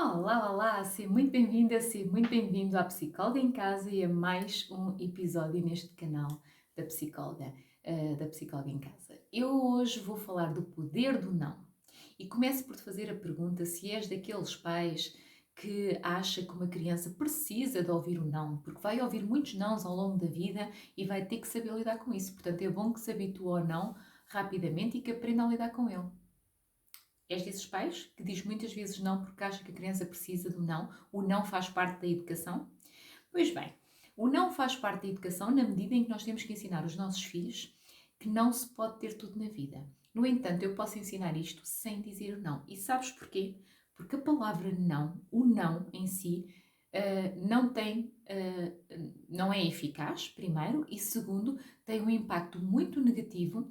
Olá, olá, seja muito bem-vinda, seja muito bem-vindo à Psicóloga em Casa e a mais um episódio neste canal da Psicóloga, da Psicóloga em Casa. Eu hoje vou falar do poder do não e começo por te fazer a pergunta se és daqueles pais que acha que uma criança precisa de ouvir o não, porque vai ouvir muitos nãos ao longo da vida e vai ter que saber lidar com isso. Portanto, é bom que se habitue ao não rapidamente e que aprenda a lidar com ele. És desses pais que diz muitas vezes não porque acha que a criança precisa do não? O não faz parte da educação? Pois bem, o não faz parte da educação na medida em que nós temos que ensinar os nossos filhos que não se pode ter tudo na vida. No entanto, eu posso ensinar isto sem dizer o não. E sabes porquê? Porque a palavra não, o não em si, não é eficaz, primeiro, e segundo, tem um impacto muito negativo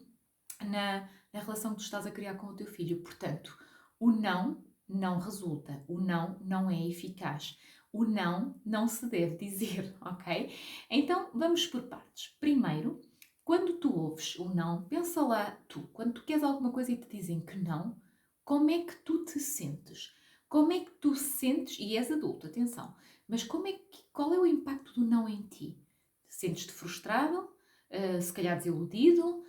na relação que tu estás a criar com o teu filho. Portanto, o não não resulta, o não não é eficaz, o não não se deve dizer, ok? Então vamos por partes. Primeiro, quando tu ouves o não, pensa lá tu, quando tu queres alguma coisa e te dizem que não, como é que tu te sentes? Como é que tu sentes, e és adulto, atenção, mas qual é o impacto do não em ti? Sentes-te frustrado? Se calhar desiludido?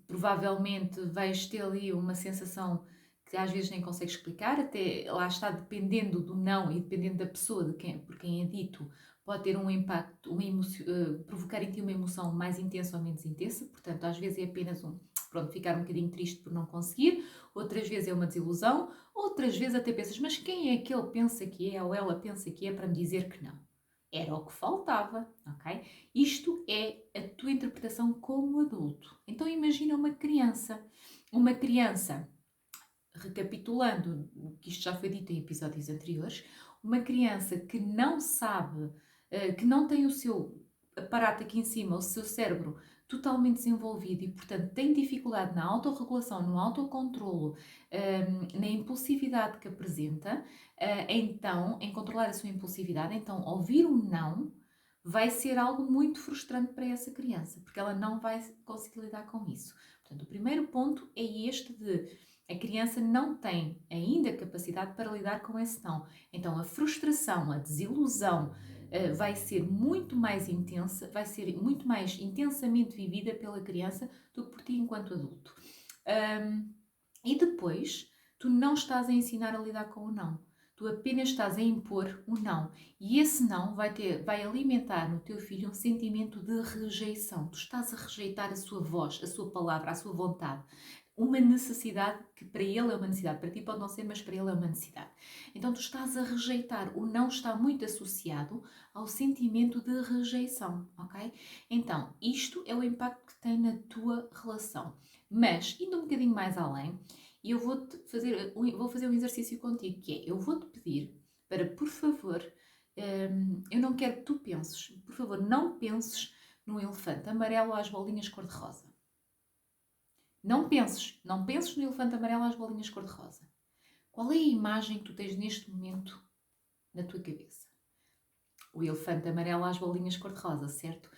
Provavelmente vais ter ali uma sensação que às vezes nem consegues explicar, até lá está, dependendo do não e dependendo da pessoa por quem é dito, pode ter um impacto, provocar em ti uma emoção mais intensa ou menos intensa, portanto às vezes é apenas pronto, ficar um bocadinho triste por não conseguir, outras vezes é uma desilusão, outras vezes até pensas, mas quem é que ele pensa que é ou ela pensa que é para me dizer que não? Era o que faltava, ok? Isto é a tua interpretação como adulto. Então imagina uma criança. Uma criança, recapitulando o que isto já foi dito em episódios anteriores, uma criança que não sabe, que não tem o seu aparato aqui em cima, o seu cérebro totalmente desenvolvido e, portanto, tem dificuldade na autorregulação, no autocontrolo, na impulsividade que apresenta, então, em controlar a sua impulsividade, então, ouvir um não vai ser algo muito frustrante para essa criança, porque ela não vai conseguir lidar com isso. Portanto, o primeiro ponto é este de a criança não tem ainda capacidade para lidar com esse não. Então, a frustração, a desilusão vai ser muito mais intensa, vai ser muito mais intensamente vivida pela criança do que por ti enquanto adulto. E depois, tu não estás a ensinar a lidar com o não. Tu apenas estás a impor o não. E esse não vai alimentar no teu filho um sentimento de rejeição. Tu estás a rejeitar a sua voz, a sua palavra, a sua vontade. Uma necessidade que para ele é uma necessidade, para ti pode não ser, mas para ele é uma necessidade. Então tu estás a rejeitar. O não está muito associado ao sentimento de rejeição, ok? Então, isto é o impacto que tem na tua relação. Mas, indo um bocadinho mais além, e eu vou fazer um exercício contigo, que é, eu vou-te pedir para, por favor, eu não quero que tu penses, por favor, não penses num elefante amarelo às bolinhas cor-de-rosa. Não penses no elefante amarelo às bolinhas cor-de-rosa. Qual é a imagem que tu tens neste momento na tua cabeça? O elefante amarelo às bolinhas cor-de-rosa, certo?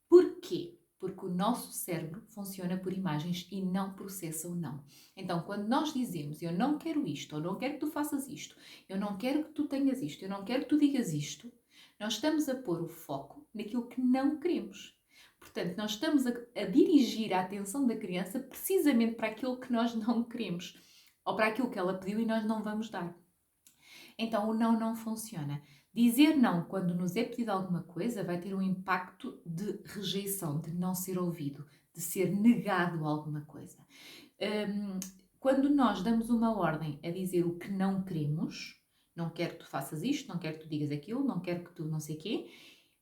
Porquê? Porque o nosso cérebro funciona por imagens e não processa o não. Então, quando nós dizemos eu não quero isto, ou não quero que tu faças isto, eu não quero que tu tenhas isto, eu não quero que tu digas isto, nós estamos a pôr o foco naquilo que não queremos. Portanto, nós estamos a dirigir a atenção da criança precisamente para aquilo que nós não queremos, ou para aquilo que ela pediu e nós não vamos dar. Então o não não funciona. Dizer não quando nos é pedido alguma coisa vai ter um impacto de rejeição, de não ser ouvido, de ser negado alguma coisa. Hum, Quando nós damos uma ordem a dizer o que não queremos, não quero que tu faças isto, não quero que tu digas aquilo, não quero que tu não sei o quê,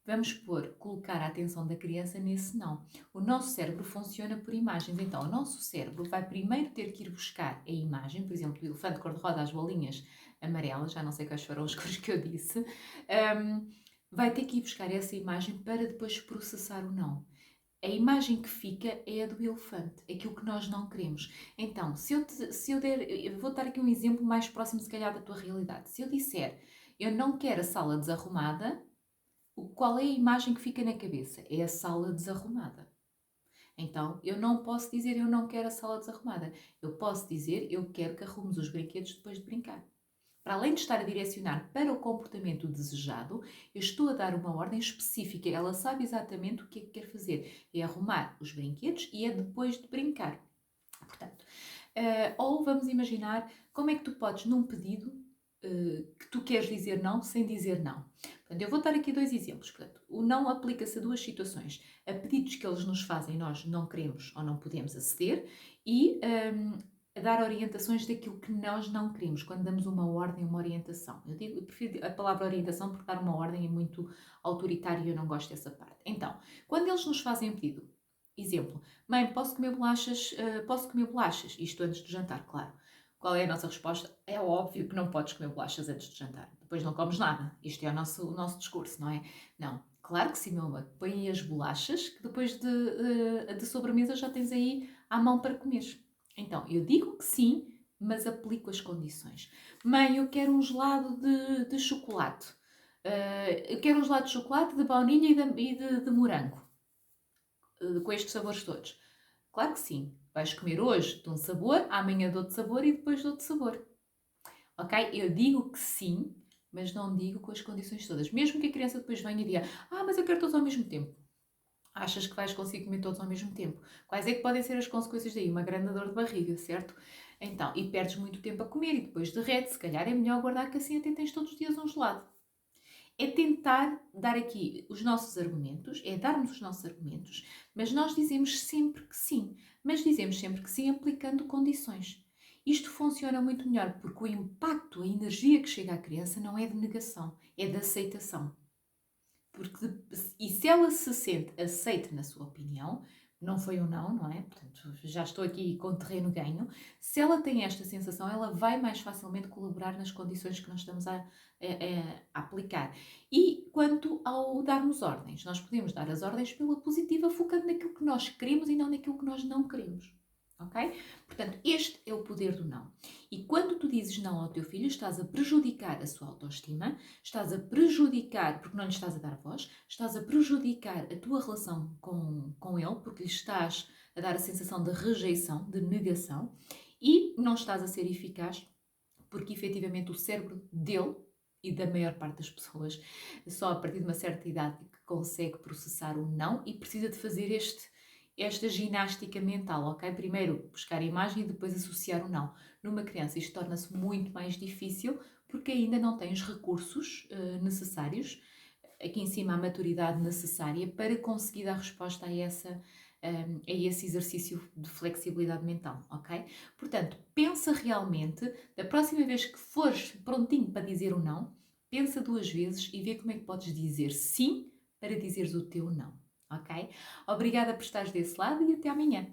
vamos colocar a atenção da criança nesse não. O nosso cérebro funciona por imagens, então o nosso cérebro vai primeiro ter que ir buscar a imagem, por exemplo, o elefante cor-de-rosa, as bolinhas amarelas, já não sei quais foram as cores que eu disse, vai ter que ir buscar essa imagem para depois processar o não. A imagem que fica é a do elefante, aquilo que nós não queremos. Então, eu vou dar aqui um exemplo mais próximo, se calhar, da tua realidade. Se eu disser, eu não quero a sala desarrumada, qual é a imagem que fica na cabeça? É a sala desarrumada. Então, eu não posso dizer eu não quero a sala desarrumada. Eu posso dizer eu quero que arrumes os brinquedos depois de brincar. Para além de estar a direcionar para o comportamento desejado, eu estou a dar uma ordem específica. Ela sabe exatamente o que é que quer fazer. É arrumar os brinquedos e é depois de brincar. Portanto, ou vamos imaginar como é que tu podes, num pedido, que tu queres dizer não sem dizer não. Portanto, eu vou dar aqui dois exemplos. Portanto, o não aplica-se a duas situações. A pedidos que eles nos fazem, nós não queremos ou não podemos aceder, e a dar orientações daquilo que nós não queremos, quando damos uma ordem, uma orientação. Eu prefiro a palavra orientação porque dar uma ordem é muito autoritário e eu não gosto dessa parte. Então, quando eles nos fazem pedido, exemplo, mãe, posso comer bolachas? Posso comer bolachas? Isto antes do jantar, claro. Qual é a nossa resposta? É óbvio que não podes comer bolachas antes de jantar. Depois não comes nada. Isto é o nosso discurso, não é? Não. Claro que sim, meu amor. Põe aí as bolachas, que depois de sobremesa já tens aí à mão para comeres. Então, eu digo que sim, mas aplico as condições. Mãe, eu quero um gelado de chocolate. Eu quero um gelado de chocolate, de baunilha e de morango. Com estes sabores todos. Claro que sim. Vais comer hoje de um sabor, amanhã de outro sabor e depois de outro sabor. Ok? Eu digo que sim, mas não digo com as condições todas. Mesmo que a criança depois venha e diga: mas eu quero todos ao mesmo tempo. Achas que vais conseguir comer todos ao mesmo tempo? Quais é que podem ser as consequências daí? Uma grande dor de barriga, certo? Então, e perdes muito tempo a comer e depois derrete. Se calhar é melhor guardar que assim até tens todos os dias um gelado. É tentar dar aqui os nossos argumentos, é darmos os nossos argumentos, mas nós dizemos sempre que sim. Mas dizemos sempre que sim aplicando condições. Isto funciona muito melhor porque o impacto, a energia que chega à criança não é de negação, é de aceitação. Porque, e se ela se sente aceita na sua opinião, não foi um não, não é? Portanto, já estou aqui com terreno ganho. Se ela tem esta sensação, ela vai mais facilmente colaborar nas condições que nós estamos a aplicar. E quanto ao darmos ordens, nós podemos dar as ordens pela positiva, focando naquilo que nós queremos e não naquilo que nós não queremos. Ok? Portanto, este é o poder do não. E quando tu dizes não ao teu filho, estás a prejudicar a sua autoestima, estás a prejudicar, porque não lhe estás a dar voz, estás a prejudicar a tua relação com ele, porque lhe estás a dar a sensação de rejeição, de negação, e não estás a ser eficaz, porque efetivamente o cérebro dele e da maior parte das pessoas, só a partir de uma certa idade que consegue processar o não e precisa de fazer esta ginástica mental, ok? Primeiro buscar a imagem e depois associar o não. Numa criança isto torna-se muito mais difícil porque ainda não tem os recursos necessários, aqui em cima a maturidade necessária para conseguir dar resposta a esse exercício de flexibilidade mental, ok? Portanto, pensa realmente, da próxima vez que fores prontinho para dizer o não, pensa duas vezes e vê como é que podes dizer sim para dizeres o teu não, ok? Obrigada por estares desse lado e até amanhã.